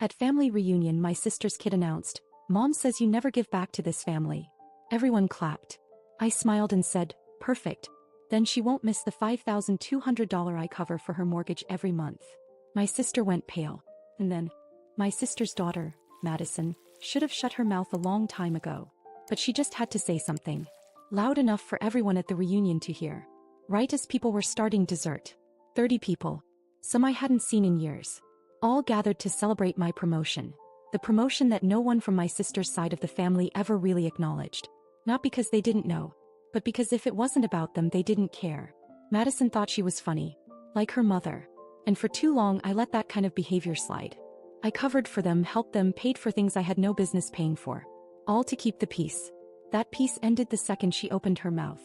At family reunion, my sister's kid announced, "Mom says you never give back to this family." Everyone clapped. I smiled and said, "Perfect. Then she won't miss the $5,200 I cover for her mortgage every month." My sister went pale. And then, my sister's daughter, Madison, should have shut her mouth a long time ago. But she just had to say something. Loud enough for everyone at the reunion to hear. Right as people were starting dessert. 30 people. Some I hadn't seen in years. All gathered to celebrate my promotion. The promotion that no one from my sister's side of the family ever really acknowledged. Not because they didn't know, but because if it wasn't about them, they didn't care. Madison thought she was funny. Like her mother. And for too long I let that kind of behavior slide. I covered for them, helped them, paid for things I had no business paying for. All to keep the peace. That peace ended the second she opened her mouth.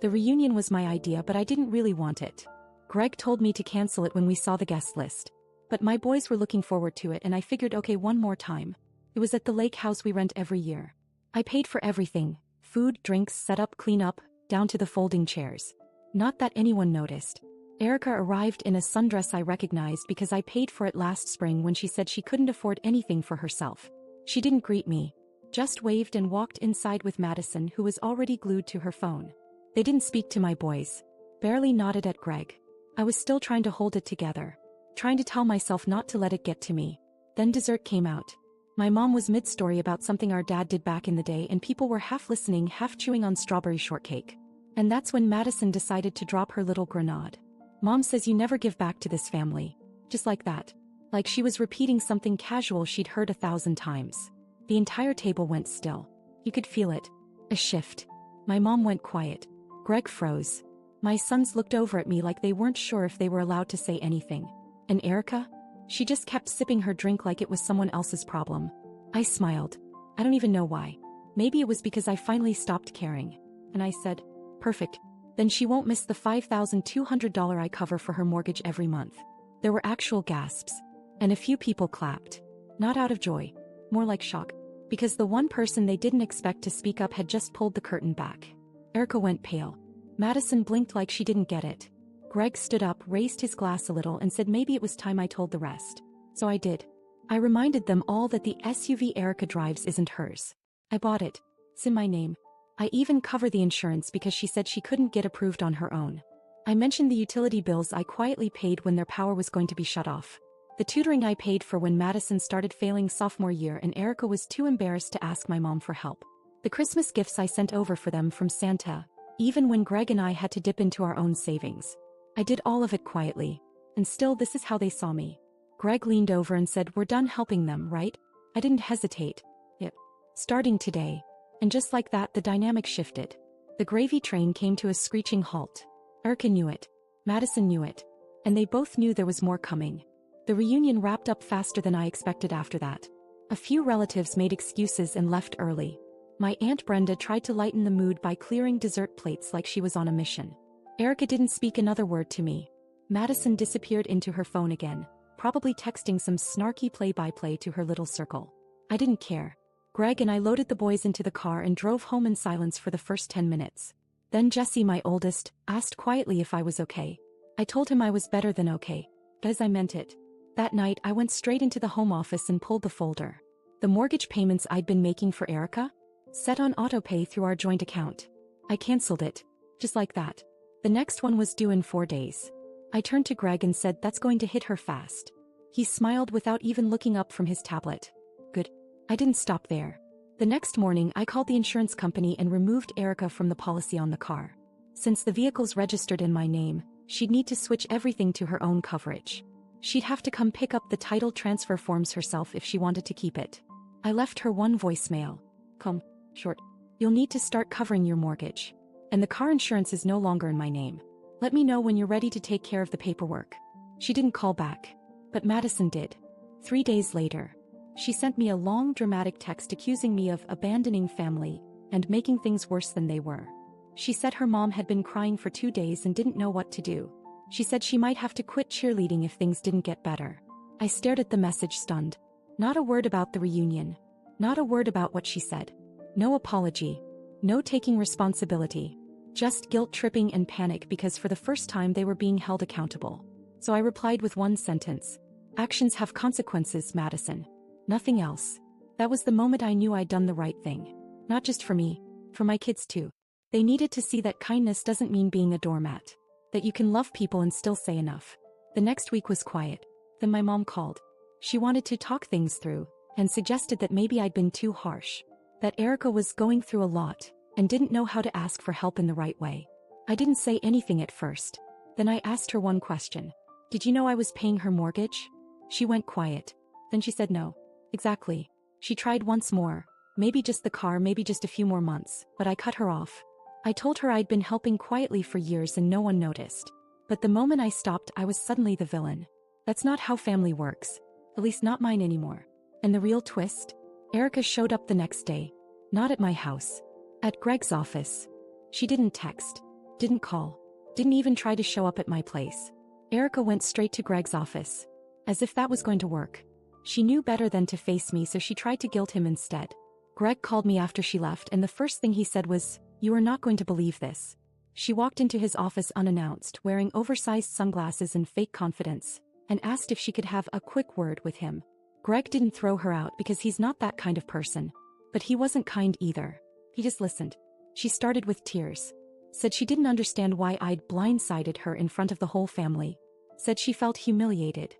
The reunion was my idea, but I didn't really want it. Greg told me to cancel it when we saw the guest list. But my boys were looking forward to it and I figured, okay, one more time. It was at the lake house we rent every year. I paid for everything. Food, drinks, setup, cleanup, down to the folding chairs. Not that anyone noticed. Erica arrived in a sundress I recognized because I paid for it last spring when she said she couldn't afford anything for herself. She didn't greet me. Just waved and walked inside with Madison, who was already glued to her phone. They didn't speak to my boys. Barely nodded at Greg. I was still trying to hold it together. Trying to tell myself not to let it get to me. Then dessert came out. My mom was mid-story about something our dad did back in the day and people were half listening, half chewing on strawberry shortcake. And that's when Madison decided to drop her little grenade. "Mom says you never give back to this family." Just like that. Like she was repeating something casual she'd heard 1,000 times. The entire table went still. You could feel it. A shift. My mom went quiet. Greg froze. My sons looked over at me like they weren't sure if they were allowed to say anything. And Erica? She just kept sipping her drink like it was someone else's problem. I smiled. I don't even know why. Maybe it was because I finally stopped caring. And I said, "Perfect. Then she won't miss the $5,200 I cover for her mortgage every month." There were actual gasps. And a few people clapped. Not out of joy. More like shock. Because the one person they didn't expect to speak up had just pulled the curtain back. Erica went pale. Madison blinked like she didn't get it. Greg stood up, raised his glass a little and said maybe it was time I told the rest. So I did. I reminded them all that the SUV Erica drives isn't hers. I bought it. It's in my name. I even cover the insurance because she said she couldn't get approved on her own. I mentioned the utility bills I quietly paid when their power was going to be shut off. The tutoring I paid for when Madison started failing sophomore year and Erica was too embarrassed to ask my mom for help. The Christmas gifts I sent over for them from Santa, even when Greg and I had to dip into our own savings. I did all of it quietly. And still this is how they saw me. Greg leaned over and said, "We're done helping them, right?" I didn't hesitate. Yep. Starting today. And just like that, the dynamic shifted. The gravy train came to a screeching halt. Erica knew it. Madison knew it. And they both knew there was more coming. The reunion wrapped up faster than I expected after that. A few relatives made excuses and left early. My Aunt Brenda tried to lighten the mood by clearing dessert plates like she was on a mission. Erica didn't speak another word to me. Madison disappeared into her phone again, probably texting some snarky play-by-play to her little circle. I didn't care. Greg and I loaded the boys into the car and drove home in silence for the first 10 minutes. Then Jesse, my oldest, asked quietly if I was okay. I told him I was better than okay. Because I meant it. That night I went straight into the home office and pulled the folder. The mortgage payments I'd been making for Erica? Set on autopay through our joint account. I canceled it. Just like that. The next one was due in 4 days. I turned to Greg and said, "That's going to hit her fast." He smiled without even looking up from his tablet. Good. I didn't stop there. The next morning I called the insurance company and removed Erica from the policy on the car. Since the vehicle's registered in my name, she'd need to switch everything to her own coverage. She'd have to come pick up the title transfer forms herself if she wanted to keep it. I left her one voicemail. "Come, short. You'll need to start covering your mortgage. And the car insurance is no longer in my name. Let me know when you're ready to take care of the paperwork." She didn't call back. But Madison did. 3 days later. She sent me a long dramatic text accusing me of abandoning family and making things worse than they were. She said her mom had been crying for 2 days and didn't know what to do. She said she might have to quit cheerleading if things didn't get better. I stared at the message stunned. Not a word about the reunion. Not a word about what she said. No apology. No taking responsibility. Just guilt-tripping and panic because for the first time they were being held accountable. So I replied with one sentence. "Actions have consequences, Madison." Nothing else. That was the moment I knew I'd done the right thing. Not just for me, for my kids too. They needed to see that kindness doesn't mean being a doormat. That you can love people and still say enough. The next week was quiet. Then my mom called. She wanted to talk things through, and suggested that maybe I'd been too harsh. That Erica was going through a lot, and didn't know how to ask for help in the right way. I didn't say anything at first. Then I asked her one question. Did you know I was paying her mortgage? She went quiet. Then she said no. Exactly. She tried once more. Maybe just the car, maybe just a few more months, but I cut her off. I told her I'd been helping quietly for years and no one noticed. But the moment I stopped, I was suddenly the villain. That's not how family works. At least not mine anymore. And the real twist? Erica showed up the next day. Not at my house. At Greg's office. She didn't text. Didn't call. Didn't even try to show up at my place. Erica went straight to Greg's office. As if that was going to work. She knew better than to face me, so she tried to guilt him instead. Greg called me after she left, and the first thing he said was, "You are not going to believe this." She walked into his office unannounced, wearing oversized sunglasses and fake confidence, and asked if she could have a quick word with him. Greg didn't throw her out because he's not that kind of person. But he wasn't kind either. He just listened. She started with tears. Said she didn't understand why I'd blindsided her in front of the whole family. Said she felt humiliated.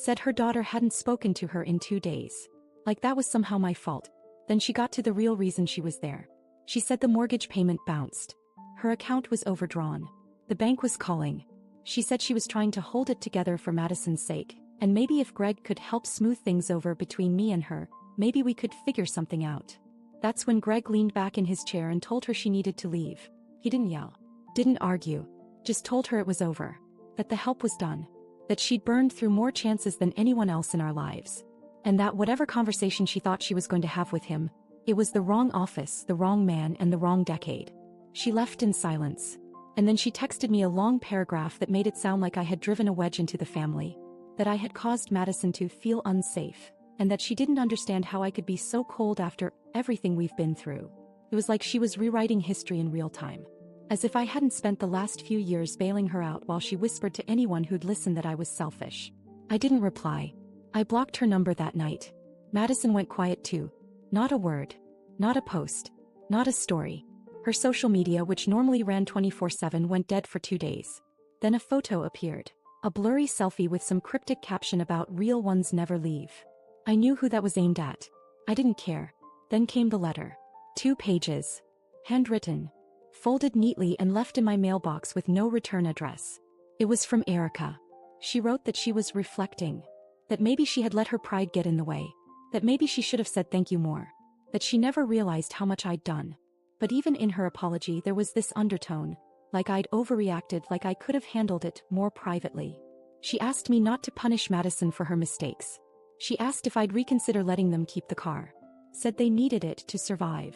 Said her daughter hadn't spoken to her in 2 days. Like that was somehow my fault. Then she got to the real reason she was there. She said the mortgage payment bounced. Her account was overdrawn. The bank was calling. She said she was trying to hold it together for Madison's sake, and maybe if Greg could help smooth things over between me and her, maybe we could figure something out. That's when Greg leaned back in his chair and told her she needed to leave. He didn't yell. Didn't argue. Just told her it was over. That the help was done. That she'd burned through more chances than anyone else in our lives. And that whatever conversation she thought she was going to have with him, it was the wrong office, the wrong man, and the wrong decade. She left in silence. And then she texted me a long paragraph that made it sound like I had driven a wedge into the family. That I had caused Madison to feel unsafe. And that she didn't understand how I could be so cold after everything we've been through. It was like she was rewriting history in real time. As if I hadn't spent the last few years bailing her out while she whispered to anyone who'd listen that I was selfish. I didn't reply. I blocked her number that night. Madison went quiet too. Not a word. Not a post. Not a story. Her social media, which normally ran 24/7, went dead for 2 days. Then a photo appeared. A blurry selfie with some cryptic caption about "real ones never leave." I knew who that was aimed at. I didn't care. Then came the letter. 2 pages. Handwritten. Folded neatly and left in my mailbox with no return address. It was from Erica. She wrote that she was reflecting. That maybe she had let her pride get in the way. That maybe she should have said thank you more. That she never realized how much I'd done. But even in her apology there was this undertone. Like I'd overreacted, like I could have handled it more privately. She asked me not to punish Madison for her mistakes. She asked if I'd reconsider letting them keep the car. Said they needed it to survive.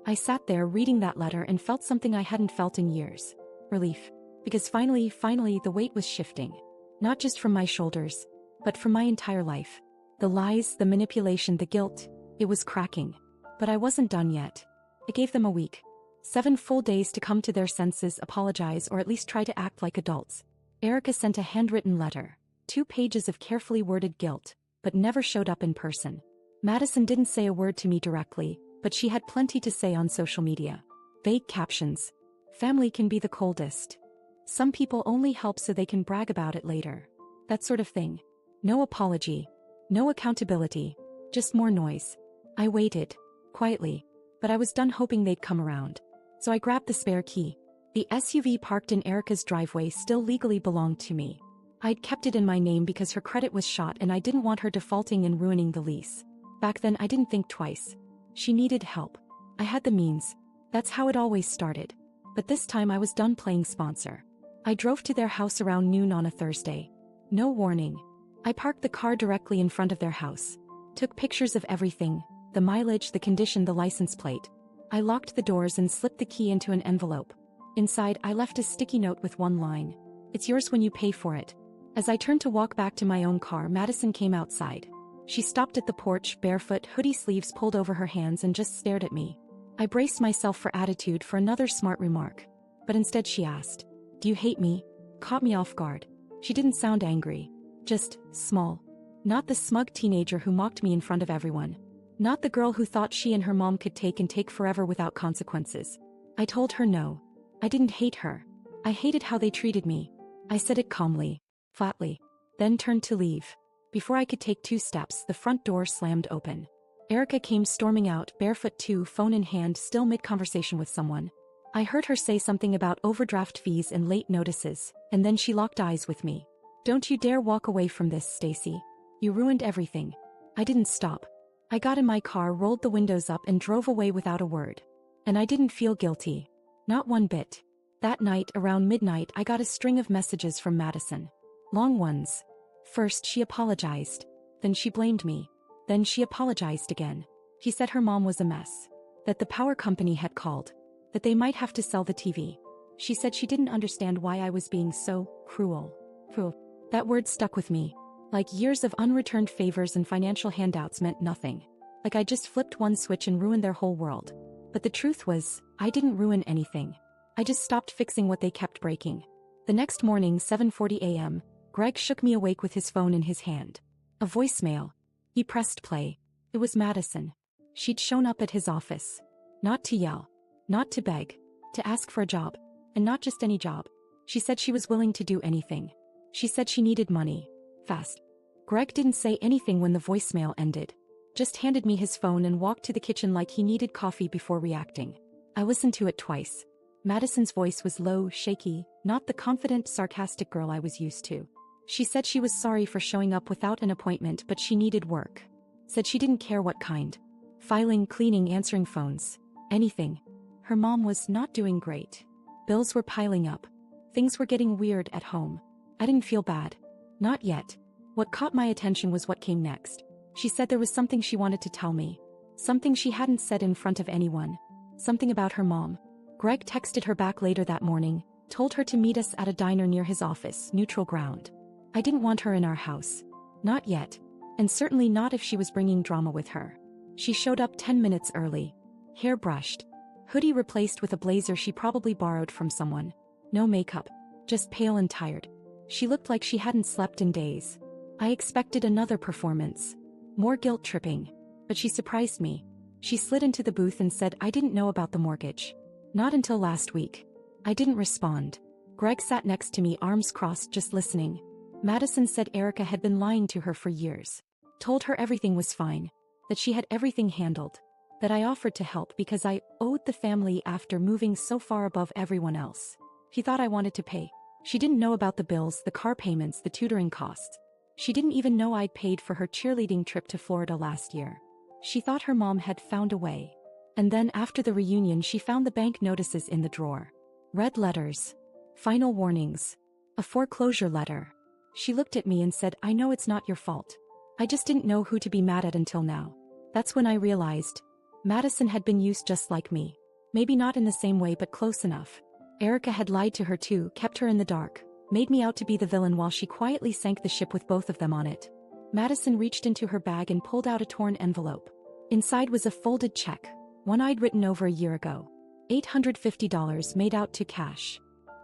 I sat there reading that letter and felt something I hadn't felt in years. Relief. Because finally the weight was shifting. Not just from my shoulders, but from my entire life. The lies, the manipulation, the guilt, it was cracking. But I wasn't done yet. I gave them a week. 7 full days to come to their senses, apologize, or at least try to act like adults. Erica sent a handwritten letter. 2 pages of carefully worded guilt, but never showed up in person. Madison didn't say a word to me directly, but she had plenty to say on social media. Vague captions. Family can be the coldest. Some people only help so they can brag about it later. That sort of thing. No apology. No accountability. Just more noise. I waited. Quietly. But I was done hoping they'd come around. So I grabbed the spare key. The SUV parked in Erica's driveway still legally belonged to me. I'd kept it in my name because her credit was shot and I didn't want her defaulting and ruining the lease. Back then I didn't think twice. She needed help. I had the means. That's how it always started. But this time I was done playing sponsor. I drove to their house around noon on a Thursday. No warning. I parked the car directly in front of their house. Took pictures of everything. The mileage, the condition, the license plate. I locked the doors and slipped the key into an envelope. Inside, I left a sticky note with one line. "It's yours when you pay for it." As I turned to walk back to my own car, Madison came outside. She stopped at the porch, barefoot, hoodie sleeves pulled over her hands, and just stared at me. I braced myself for attitude for another smart remark. But instead she asked, "Do you hate me?" Caught me off guard. She didn't sound angry. Just small. Not the smug teenager who mocked me in front of everyone. Not the girl who thought she and her mom could take forever without consequences. I told her no. I didn't hate her. I hated how they treated me. I said it calmly, flatly, then turned to leave. Before I could take 2 steps, the front door slammed open. Erica came storming out, barefoot too, phone in hand, still mid-conversation with someone. I heard her say something about overdraft fees and late notices, and then she locked eyes with me. "Don't you dare walk away from this, Stacy. You ruined everything." I didn't stop. I got in my car, rolled the windows up, and drove away without a word. And I didn't feel guilty. Not one bit. That night, around midnight, I got a string of messages from Madison. Long ones. First, she apologized. Then she blamed me. Then she apologized again. She said her mom was a mess. That the power company had called. That they might have to sell the TV. She said she didn't understand why I was being so cruel. Cruel. That word stuck with me. Like years of unreturned favors and financial handouts meant nothing. Like I just flipped one switch and ruined their whole world. But the truth was, I didn't ruin anything. I just stopped fixing what they kept breaking. The next morning, 7:40 a.m., Greg shook me awake with his phone in his hand. A voicemail. He pressed play. It was Madison. She'd shown up at his office. Not to yell. Not to beg. To ask for a job. And not just any job. She said she was willing to do anything. She said she needed money. Fast. Greg didn't say anything when the voicemail ended. Just handed me his phone and walked to the kitchen like he needed coffee before reacting. I listened to it twice. Madison's voice was low, shaky, not the confident, sarcastic girl I was used to. She said she was sorry for showing up without an appointment, but she needed work. Said she didn't care what kind. Filing, cleaning, answering phones. Anything. Her mom was not doing great. Bills were piling up. Things were getting weird at home. I didn't feel bad. Not yet. What caught my attention was what came next. She said there was something she wanted to tell me. Something she hadn't said in front of anyone. Something about her mom. Greg texted her back later that morning, told her to meet us at a diner near his office, neutral ground. I didn't want her in our house. Not yet. And certainly not if she was bringing drama with her. She showed up 10 minutes early. Hair brushed. Hoodie replaced with a blazer she probably borrowed from someone. No makeup. Just pale and tired. She looked like she hadn't slept in days. I expected another performance. More guilt-tripping. But she surprised me. She slid into the booth and said I didn't know about the mortgage. Not until last week. I didn't respond. Greg sat next to me, arms crossed, just listening. Madison said Erica had been lying to her for years. Told her everything was fine. That she had everything handled. That I offered to help because I owed the family after moving so far above everyone else. He thought I wanted to pay. She didn't know about the bills, the car payments, the tutoring costs. She didn't even know I'd paid for her cheerleading trip to Florida last year. She thought her mom had found a way. And then after the reunion she found the bank notices in the drawer. Red letters. Final warnings. A foreclosure letter. She looked at me and said, I know it's not your fault. I just didn't know who to be mad at until now. That's when I realized. Madison had been used just like me. Maybe not in the same way but close enough. Erica had lied to her too, kept her in the dark. Made me out to be the villain while she quietly sank the ship with both of them on it. Madison reached into her bag and pulled out a torn envelope. Inside was a folded check. One I'd written over a year ago. $850 made out to cash.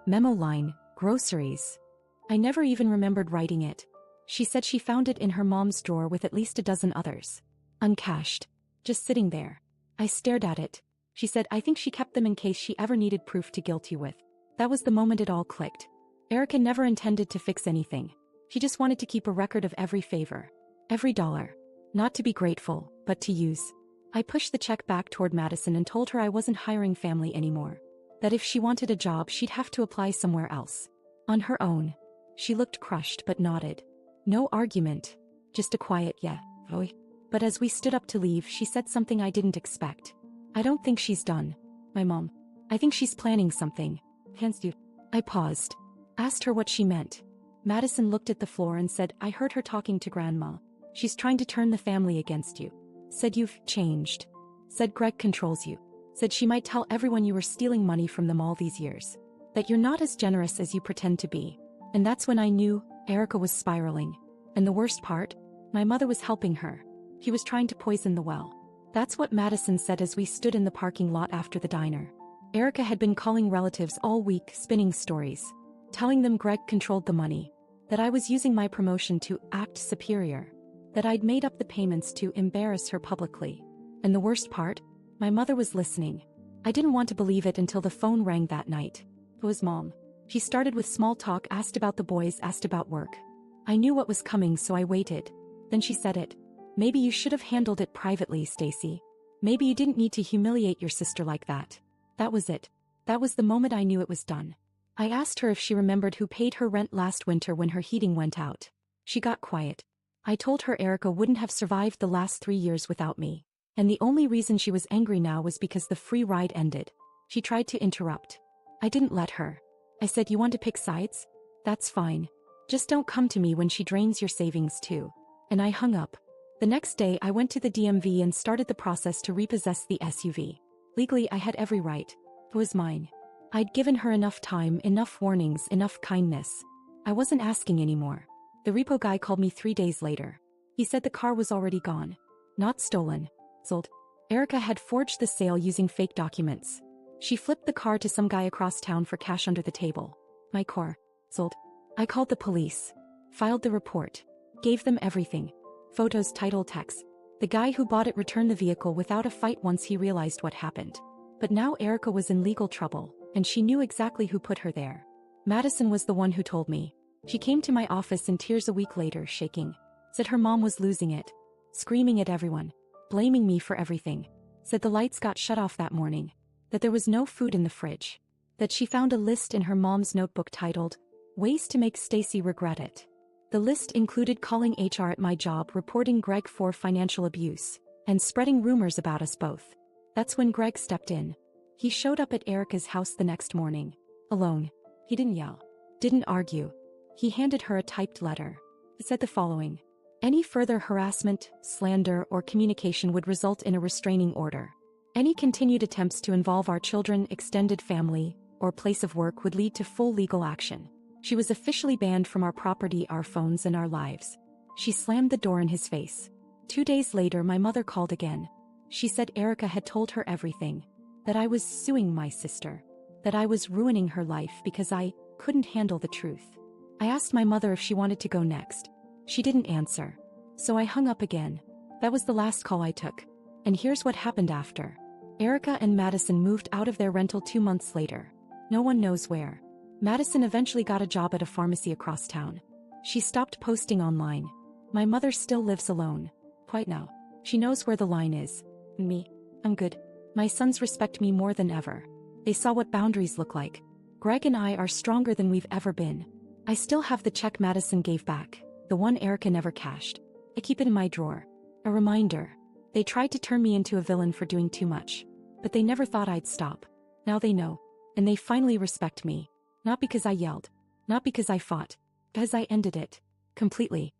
Memo line, groceries. I never even remembered writing it. She said she found it in her mom's drawer with at least a dozen others. Uncashed. Just sitting there. I stared at it. She said I think she kept them in case she ever needed proof to guilt you with. That was the moment it all clicked. Erica never intended to fix anything. She just wanted to keep a record of every favor. Every dollar. Not to be grateful, but to use. I pushed the check back toward Madison and told her I wasn't hiring family anymore. That if she wanted a job she'd have to apply somewhere else. On her own. She looked crushed but nodded. No argument. Just a quiet yeah. Oi. But as we stood up to leave she said something I didn't expect. I don't think she's done. My mom. I think she's planning something. Hence you. I paused. Asked her what she meant. Madison looked at the floor and said, I heard her talking to Grandma. She's trying to turn the family against you. Said you've changed. Said Greg controls you. Said she might tell everyone you were stealing money from them all these years. That you're not as generous as you pretend to be. And that's when I knew Erica was spiraling. And the worst part? My mother was helping her. He was trying to poison the well. That's what Madison said as we stood in the parking lot after the diner. Erica had been calling relatives all week, spinning stories. Telling them Greg controlled the money. That I was using my promotion to act superior. that I'd made up the payments to embarrass her publicly. And the worst part? My mother was listening. I didn't want to believe it until the phone rang that night. It was Mom. She started with small talk, asked about the boys, asked about work. I knew what was coming, so I waited. Then she said it. Maybe you should have handled it privately, Stacy. Maybe you didn't need to humiliate your sister like that. That was it. That was the moment I knew it was done. I asked her if she remembered who paid her rent last winter when her heating went out. She got quiet. I told her Erica wouldn't have survived the last 3 years without me. And the only reason she was angry now was because the free ride ended. She tried to interrupt. I didn't let her. I said, you want to pick sides? That's fine. Just don't come to me when she drains your savings too. And I hung up. The next day I went to the DMV and started the process to repossess the SUV. Legally I had every right. It was mine. I'd given her enough time, enough warnings, enough kindness. I wasn't asking anymore. The repo guy called me 3 days later. He said the car was already gone. Not stolen. Sold. Erica had forged the sale using fake documents. She flipped the car to some guy across town for cash under the table. My car. Sold. I called the police. Filed the report. Gave them everything. Photos, title, text. The guy who bought it returned the vehicle without a fight once he realized what happened. But now Erica was in legal trouble, and she knew exactly who put her there. Madison was the one who told me. She came to my office in tears a week later, shaking. Said her mom was losing it. Screaming at everyone. Blaming me for everything. Said the lights got shut off that morning. That there was no food in the fridge. That she found a list in her mom's notebook titled, Ways to Make Stacy Regret It. The list included calling HR at my job, reporting Greg for financial abuse, and spreading rumors about us both. That's when Greg stepped in. He showed up at Erica's house the next morning. Alone. He didn't yell. Didn't argue. He handed her a typed letter. It said the following. Any further harassment, slander, or communication would result in a restraining order. Any continued attempts to involve our children, extended family, or place of work would lead to full legal action. She was officially banned from our property, our phones, and our lives. She slammed the door in his face. 2 days later, my mother called again. She said Erica had told her everything. That I was suing my sister. That I was ruining her life because I couldn't handle the truth. I asked my mother if she wanted to go next. She didn't answer. So I hung up again. That was the last call I took. And here's what happened after. Erica and Madison moved out of their rental 2 months later. No one knows where. Madison eventually got a job at a pharmacy across town. She stopped posting online. My mother still lives alone. Quite now. She knows where the line is. Me. I'm good. My sons respect me more than ever. They saw what boundaries look like. Greg and I are stronger than we've ever been. I still have the check Madison gave back. The one Erica never cashed. I keep it in my drawer. A reminder. They tried to turn me into a villain for doing too much. But they never thought I'd stop. Now they know. And they finally respect me. Not because I yelled. Not because I fought. Because I ended it. Completely.